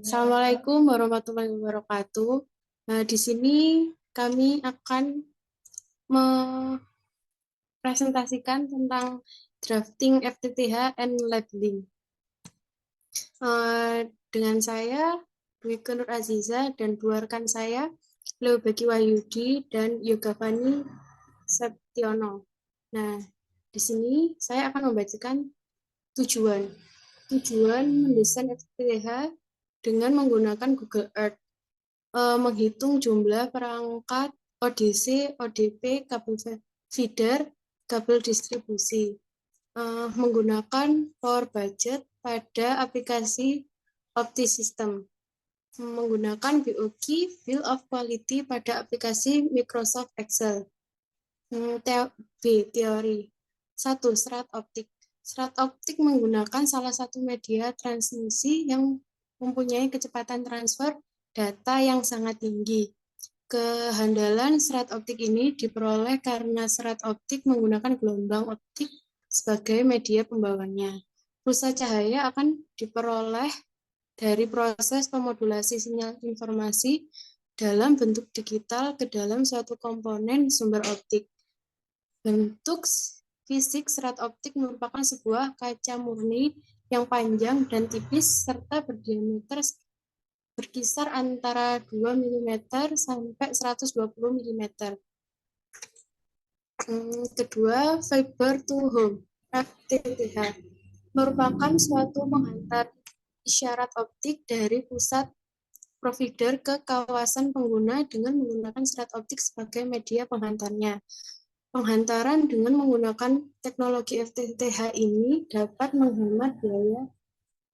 Assalamualaikum warahmatullahi wabarakatuh. Nah, di sini kami akan presentasikan tentang drafting FTTH and labeling. Dengan saya, Dwiko Nur Aziza, dan dua rekan saya, Leo Beki Wahyudi dan Yogavani Septiono. Nah, di sini saya akan membacakan tujuan mendesain FTTH dengan menggunakan Google Earth, menghitung jumlah perangkat ODC, ODP, kabel feeder, kabel distribusi, menggunakan power budget pada aplikasi OptiSystem, menggunakan BOQ, Bill of Quality pada aplikasi Microsoft Excel. Teori 1. Serat optik. Serat optik menggunakan salah satu media transmisi yang mempunyai kecepatan transfer data yang sangat tinggi. Kehandalan serat optik ini diperoleh karena serat optik menggunakan gelombang optik sebagai media pembawanya. Pulsa cahaya akan diperoleh dari proses pemodulasi sinyal informasi dalam bentuk digital ke dalam suatu komponen sumber optik. Bentuk fisik serat optik merupakan sebuah kaca murni yang panjang dan tipis serta berdiameter berkisar antara 2 mm sampai 120 mm. Kedua, fiber to home (FTTH) merupakan suatu penghantar isyarat optik dari pusat provider ke kawasan pengguna dengan menggunakan serat optik sebagai media penghantarnya. Penghantaran dengan menggunakan teknologi FTTH ini dapat menghemat biaya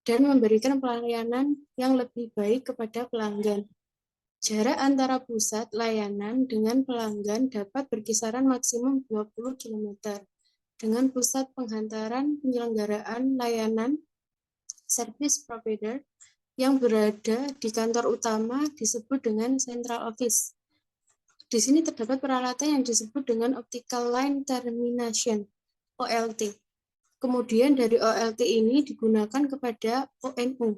dan memberikan pelayanan yang lebih baik kepada pelanggan. Jarak antara pusat layanan dengan pelanggan dapat berkisaran maksimum 20 km. Dengan pusat penghantaran penyelenggaraan layanan service provider yang berada di kantor utama disebut dengan central office. Di sini terdapat peralatan yang disebut dengan optical line termination, OLT. Kemudian dari OLT ini digunakan kepada ONU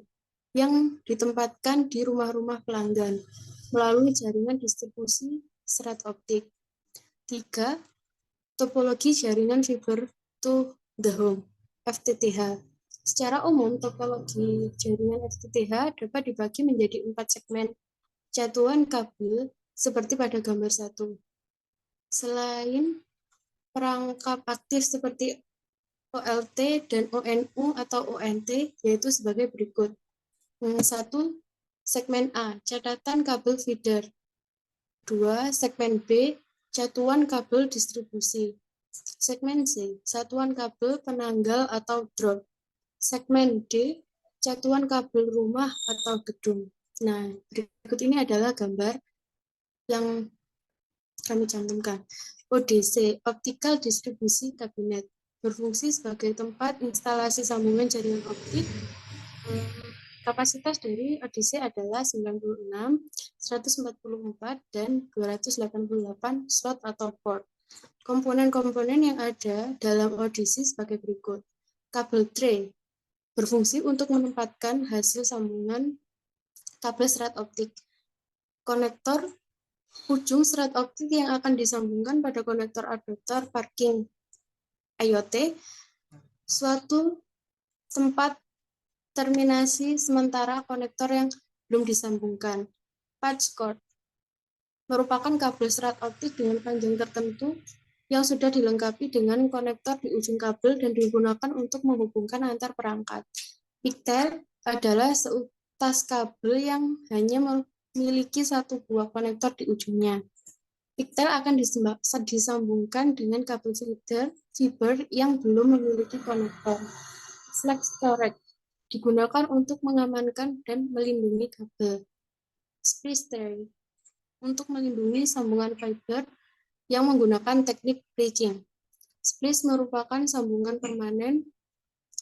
yang ditempatkan di rumah-rumah pelanggan melalui jaringan distribusi serat optik. 3. Topologi jaringan fiber to the home, FTTH. Secara umum, topologi jaringan FTTH dapat dibagi menjadi 4 segmen jatuhan kabel seperti pada gambar 1. Selain perangkap aktif seperti OLT dan ONU atau ONT, yaitu sebagai berikut. 1. Segmen A, catatan kabel feeder. 2. Segmen B, jatuhan kabel distribusi. Segmen C, satuan kabel penanggal atau drop. Segmen D, jatuhan kabel rumah atau gedung. Nah, berikut ini adalah gambar yang kami cantumkan. ODC, Optical Distribusi Cabinet, berfungsi sebagai tempat instalasi sambungan jaringan optik. Kapasitas dari ODC adalah 96, 144, dan 288 slot atau port. Komponen-komponen yang ada dalam ODC sebagai berikut. Kabel tray berfungsi untuk menempatkan hasil sambungan kabel serat optik. Konektor ujung serat optik yang akan disambungkan pada konektor adaptor parking IoT, suatu tempat terminasi sementara konektor yang belum disambungkan. Patch cord merupakan kabel serat optik dengan panjang tertentu yang sudah dilengkapi dengan konektor di ujung kabel dan digunakan untuk menghubungkan antar perangkat. Pigtail adalah seutas kabel yang hanya memiliki satu buah konektor di ujungnya. Pigtail akan disambungkan dengan kabel fiber yang belum memiliki konektor. Flex storage digunakan untuk mengamankan dan melindungi kabel. Splice tray untuk melindungi sambungan fiber yang menggunakan teknik bridging. Splice merupakan sambungan permanen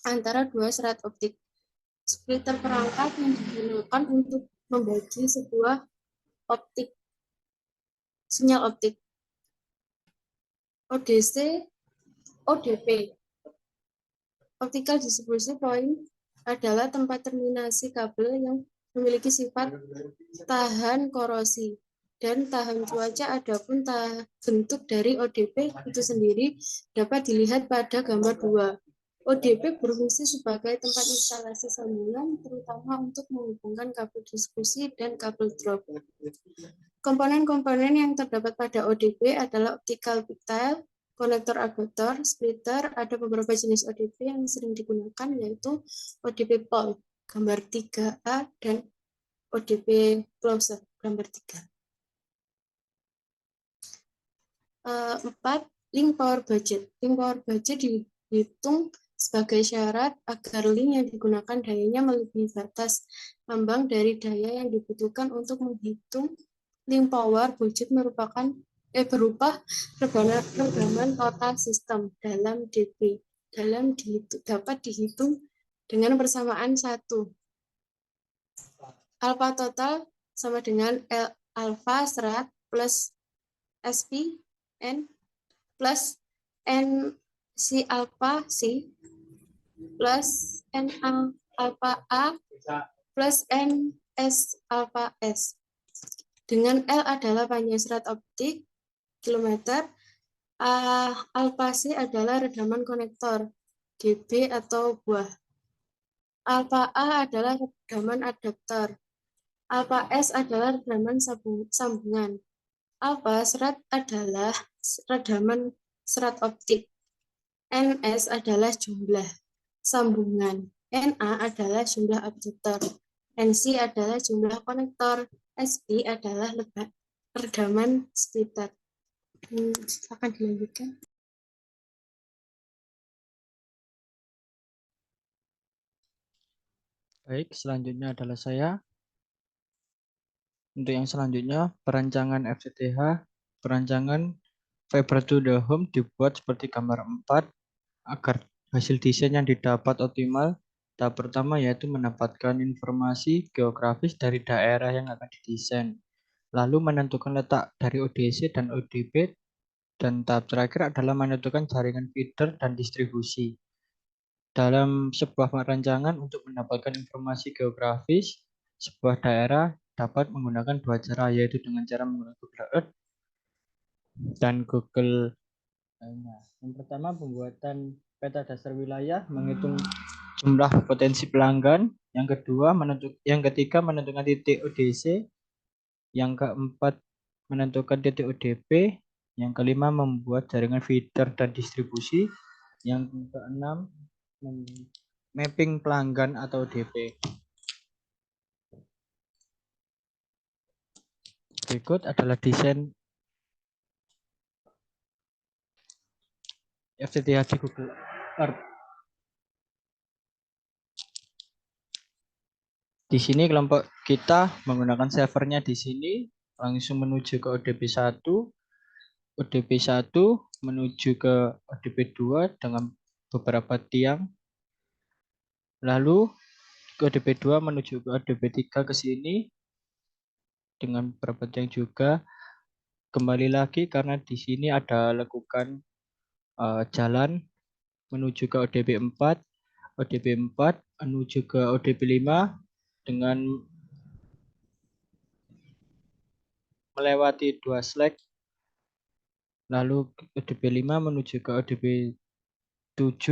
antara dua serat optik. Splitter perangkat yang digunakan untuk membagi sebuah sinyal optik. ODC, ODP Optical distribution point adalah tempat terminasi kabel yang memiliki sifat tahan korosi dan tahan cuaca. Adapun bentuk dari ODP itu sendiri dapat dilihat pada gambar 2. ODP berfungsi sebagai tempat instalasi sambungan, terutama untuk menghubungkan kabel distribusi dan kabel drop. Komponen-komponen yang terdapat pada ODP adalah optical pigtail, konektor agator, splitter. Ada beberapa jenis ODP yang sering digunakan, yaitu ODP pole, gambar 3A, dan ODP closer, gambar 3. 4. Link power budget. Link power budget dihitung sebagai syarat agar link yang digunakan dayanya melebihi batas ambang dari daya yang dibutuhkan. Untuk menghitung link power budget berupa rekaman total sistem dalam DP. Dapat dihitung dengan persamaan 1. Alpha total sama dengan L alpha serat plus SP N plus N C alpha C plus N alpha A plus N S alpha S. Dengan L adalah panjang serat optik kilometer, alpha C adalah redaman konektor GB atau buah. Alpha A adalah redaman adaptor. Alpha S adalah redaman sambungan. Alpha serat adalah redaman serat optik. NS adalah jumlah sambungan. NA adalah jumlah adaptor. NC adalah jumlah konektor. SP adalah redaman splitter. Silakan dilanjutkan. Baik, selanjutnya adalah saya. Untuk yang selanjutnya, perancangan FTTH, perancangan fiber to the home dibuat seperti gambar 4 agar hasil desain yang didapat optimal. Tahap pertama yaitu mendapatkan informasi geografis dari daerah yang akan didesain, lalu menentukan letak dari ODC dan ODP, dan tahap terakhir adalah menentukan jaringan feeder dan distribusi. Dalam sebuah perancangan untuk mendapatkan informasi geografis, sebuah daerah dapat menggunakan 2 cara, yaitu dengan cara menggunakan Google Earth dan Google. Yang pertama, pembuatan peta dasar wilayah, menghitung jumlah potensi pelanggan. Yang ketiga, menentukan titik ODC. Yang keempat, menentukan titik ODP. Yang kelima, membuat jaringan feeder dan distribusi. Yang keenam, mapping pelanggan atau DP. Berikut adalah desain FTTH di Google Earth. Di sini kelompok kita menggunakan servernya di sini, langsung menuju ke ODP1, ODP1 menuju ke ODP2 dengan beberapa tiang, lalu ke ODP2 menuju ke ODP3 ke sini dengan beberapa tiang juga. Kembali lagi karena di sini ada lekukan jalan menuju ke ODP4, ODP4 menuju ke ODP5 dengan melewati 2 slack, lalu ODP5 menuju ke ODP7,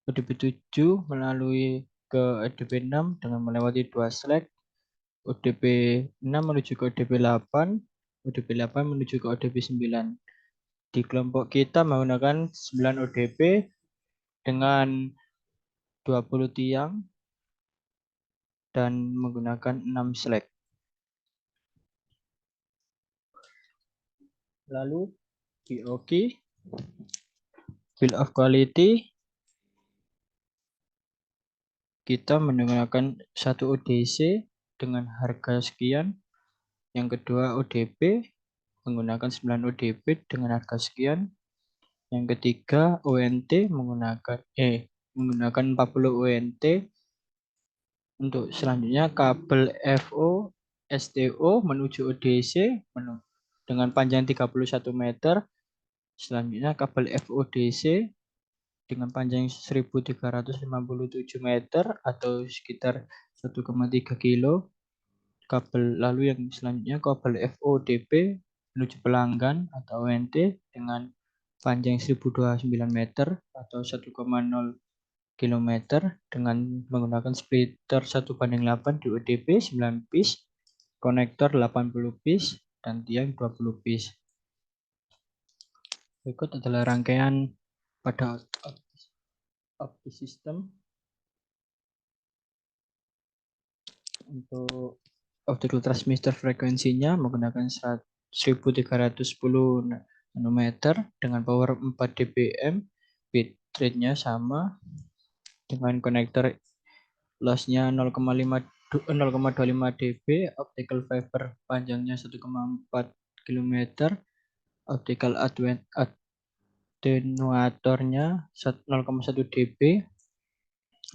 ODP7 melalui ke ODP6 dengan melewati 2 slack, ODP6 menuju ke ODP8, ODP8 menuju ke ODP9. Di kelompok kita menggunakan 9 ODP dengan 20 tiang dan menggunakan 6 slack. Lalu BOQ, Bill of Quality, kita menggunakan satu ODC dengan harga sekian. Yang kedua ODP menggunakan 9 ODP dengan harga sekian. Yang ketiga ONT menggunakan 40 ONT. Untuk selanjutnya kabel FO STO menuju ODC dengan panjang 31 meter. Selanjutnya kabel FODC dengan panjang 1357 meter atau sekitar 1,3 kilo. Kabel lalu yang selanjutnya kabel FODP menuju pelanggan atau ONT dengan panjang 1029 meter atau 1,0 kilometer dengan menggunakan splitter 1:8 di ODP 9 piece, konektor 80 piece, dan tiang 20 piece. Berikut adalah rangkaian pada opti system. Untuk optical transmitter frekuensinya menggunakan 1310 nanometer dengan power 4 dBm, bit rate-nya sama dengan konektor loss-nya 0,25 dB, optical fiber panjangnya 1,4 km, optical attenuatornya 0,1 dB,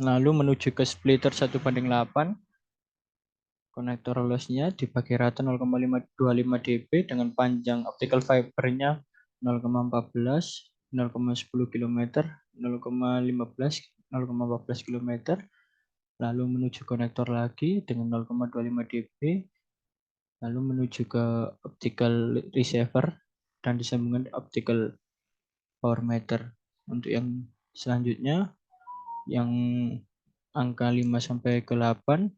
lalu menuju ke splitter 1:8, konektor loss-nya dibagi rata 0,525 dB dengan panjang optical fiber-nya 0,14, 0,10 km, 0,15, 0,14 km, lalu menuju konektor lagi dengan 0,25 dB, lalu menuju ke optical receiver dan disambungkan optical power meter. Untuk yang selanjutnya yang angka 5 sampai ke 8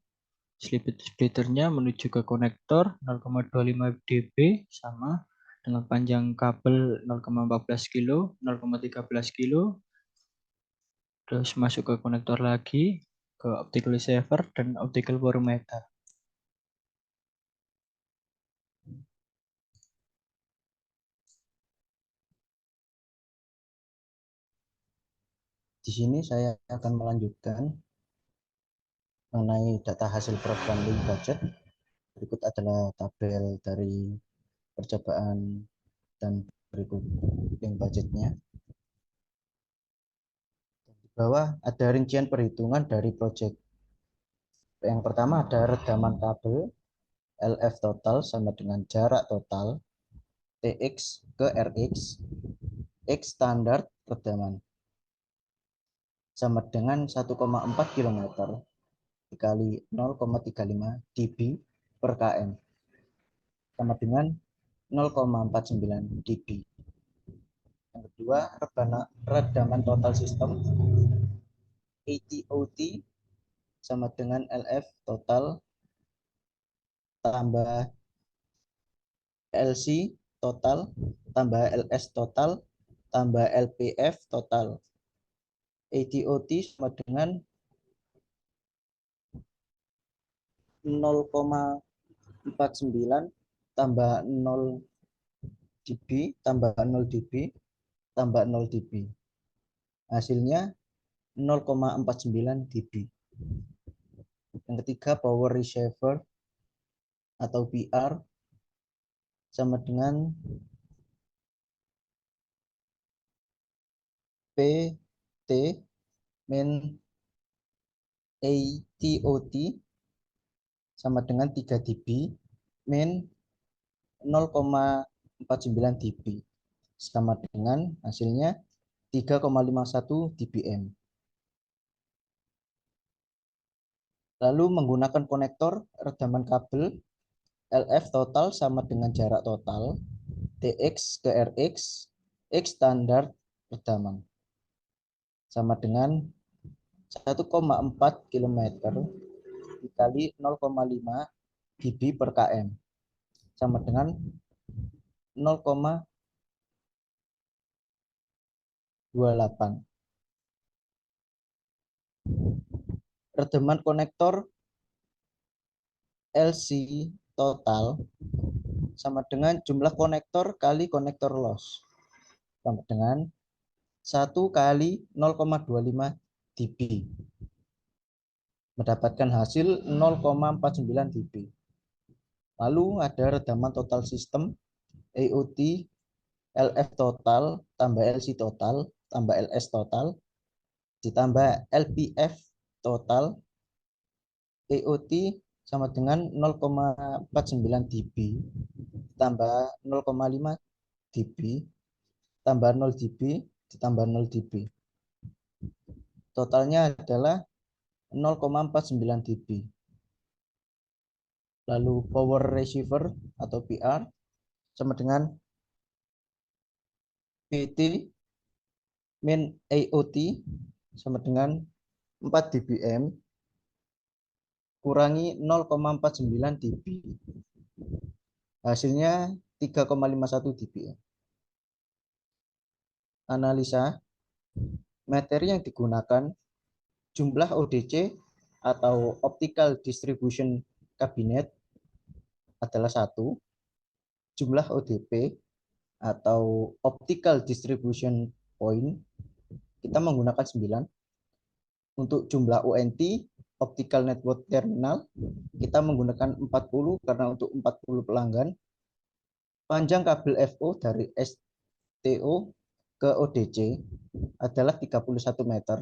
splitternya menuju ke konektor 0,25 dB sama dengan panjang kabel 0,14 kilo, 0,13 kilo, terus masuk ke konektor lagi ke optical receiver dan optical power meter. Di sini saya akan melanjutkan mengenai data hasil program link budget. Berikut adalah tabel dari percobaan dan berikut link budgetnya. Di bawah ada rincian perhitungan dari proyek. Yang pertama ada redaman kabel LF total sama dengan jarak total TX ke RX, X standar redaman sama dengan 1,4 km dikali 0,35 dB per km sama dengan 0,49 dB. Yang kedua, redaman total sistem ATOT sama dengan LF total tambah LC total tambah LS total tambah LPF total. ATOT sama dengan 0,49 tambah 0 dB tambah 0 dB tambah 0 dB. Hasilnya 0,49 dB. Yang ketiga, power receiver atau PR sama dengan PT min ATOT sama dengan 3 dB min 0,49 dB sama dengan hasilnya 3,51 dBm. Lalu menggunakan konektor redaman kabel LF total sama dengan jarak total TX ke RX, X standar redaman sama dengan 1,4 km dikali 0,5 dB per km sama dengan 0,28. Redaman konektor LC total sama dengan jumlah konektor kali konektor loss sama dengan 1 kali 0,25 dB mendapatkan hasil 0,49 dB. Lalu ada redaman total sistem AOT LF total tambah LC total tambah LS total ditambah LPF total AOT sama dengan 0,49 dB tambah 0,5 dB tambah 0 dB ditambah 0 dB totalnya adalah 0,49 dB. Lalu power receiver atau PR sama dengan PT min AOT sama dengan 4 dBm kurangi 0,49 dB. Hasilnya 3,51 dBm. Analisa materi yang digunakan, jumlah ODC atau Optical Distribution Cabinet adalah 1, jumlah ODP atau Optical Distribution Point kita menggunakan 9. Untuk jumlah UNT, Optical Network Terminal, kita menggunakan 40 karena untuk 40 pelanggan. Panjang kabel FO dari STO ke ODC adalah 31 meter.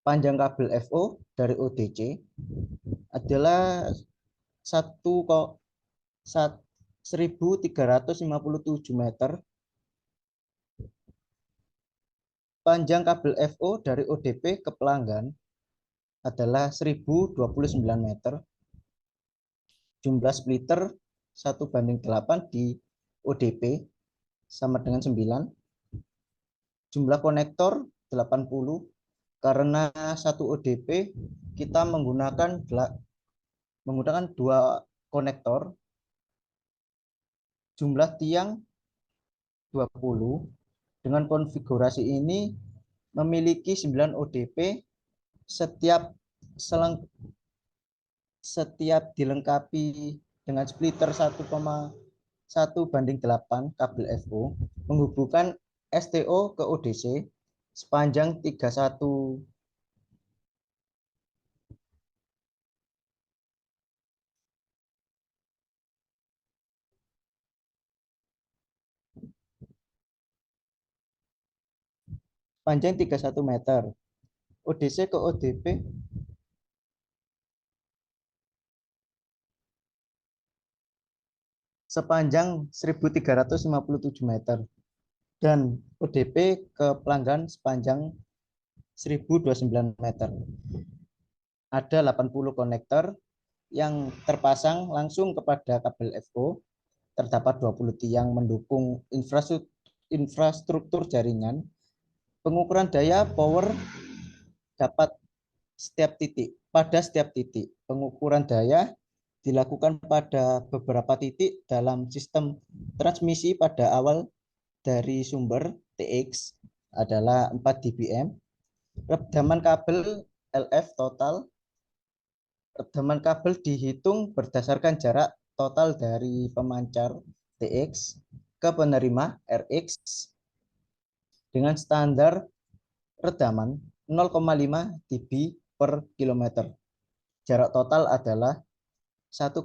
Panjang kabel FO dari ODC adalah 1.357 meter. Panjang kabel FO dari ODP ke pelanggan adalah 1029 meter. Jumlah splitter 1:8 di ODP sama dengan 9. Jumlah konektor 80. Karena satu ODP kita menggunakan 2 konektor. Jumlah tiang 20. Dengan konfigurasi ini memiliki 9 ODP, setiap dilengkapi dengan splitter 1,1:8 kabel FO menghubungkan STO ke ODC sepanjang 31 meter. ODC ke ODP sepanjang 1.357 meter dan ODP ke pelanggan sepanjang 1.029 meter. Ada 80 konektor yang terpasang langsung kepada kabel FO. Terdapat 20 tiang mendukung infrastruktur jaringan. Pengukuran daya power dapat pada setiap titik. Pengukuran daya dilakukan pada beberapa titik dalam sistem transmisi. Pada awal dari sumber TX adalah 4 dBm. Redaman kabel LF total. Redaman kabel dihitung berdasarkan jarak total dari pemancar TX ke penerima RX dengan standar redaman 0,5 dB per kilometer. Jarak total adalah 1,4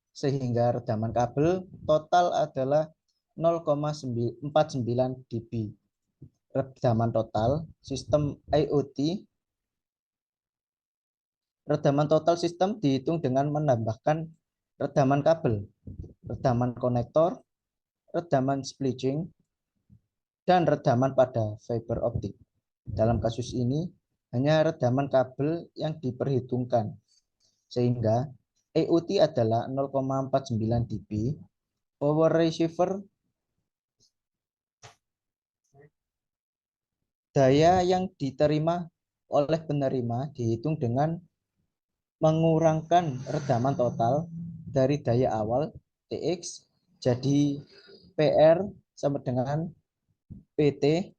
sehingga redaman kabel total adalah 0,49 dB. Redaman total sistem IoT. Redaman total sistem dihitung dengan menambahkan redaman kabel, redaman konektor, redaman splicing, dan redaman pada fiber optik. Dalam kasus ini, hanya redaman kabel yang diperhitungkan, sehingga IoT adalah 0,49 dB. Power receiver, daya yang diterima oleh penerima dihitung dengan mengurangkan redaman total dari daya awal TX, jadi PR sama dengan PT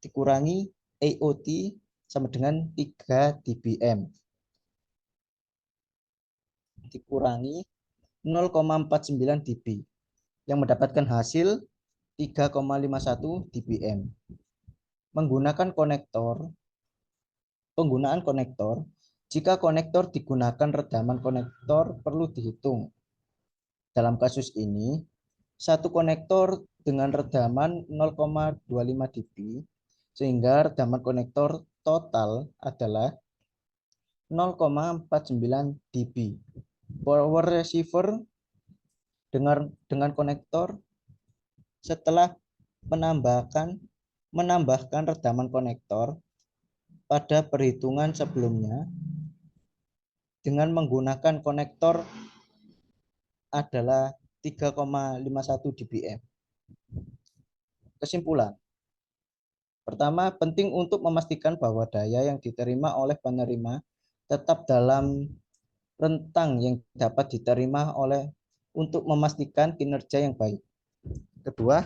dikurangi AOT sama dengan 3 dBm dikurangi 0,49 dB yang mendapatkan hasil 3,51 dBm. Penggunaan konektor. Jika konektor digunakan, redaman konektor perlu dihitung. Dalam kasus ini, satu konektor dengan redaman 0,25 dB, sehingga redaman konektor total adalah 0,49 dB. Power receiver dengan konektor setelah menambahkan menambahkan redaman konektor pada perhitungan sebelumnya dengan menggunakan konektor adalah 3,51 dBm. Kesimpulan. Pertama, penting untuk memastikan bahwa daya yang diterima oleh penerima tetap dalam rentang yang dapat diterima oleh untuk memastikan kinerja yang baik. Kedua,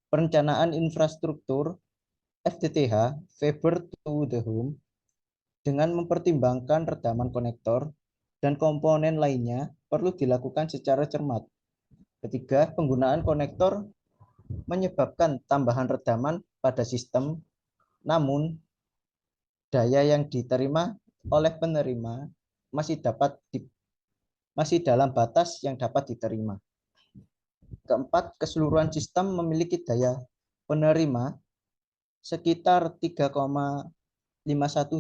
perencanaan infrastruktur FTTH fiber to the home dengan mempertimbangkan redaman konektor dan komponen lainnya perlu dilakukan secara cermat. Ketiga, penggunaan konektor menyebabkan tambahan redaman pada sistem, namun daya yang diterima oleh penerima masih dalam batas yang dapat diterima. Keempat, keseluruhan sistem memiliki daya penerima sekitar 3,51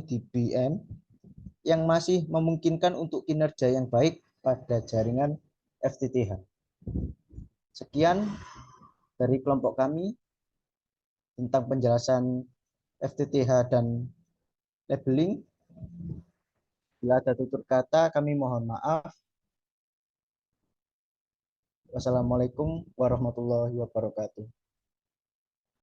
dBm yang masih memungkinkan untuk kinerja yang baik pada jaringan FTTH. Sekian dari kelompok kami tentang penjelasan FTTH dan labeling. Bila ada tutur kata, kami mohon maaf. Wassalamualaikum warahmatullahi wabarakatuh.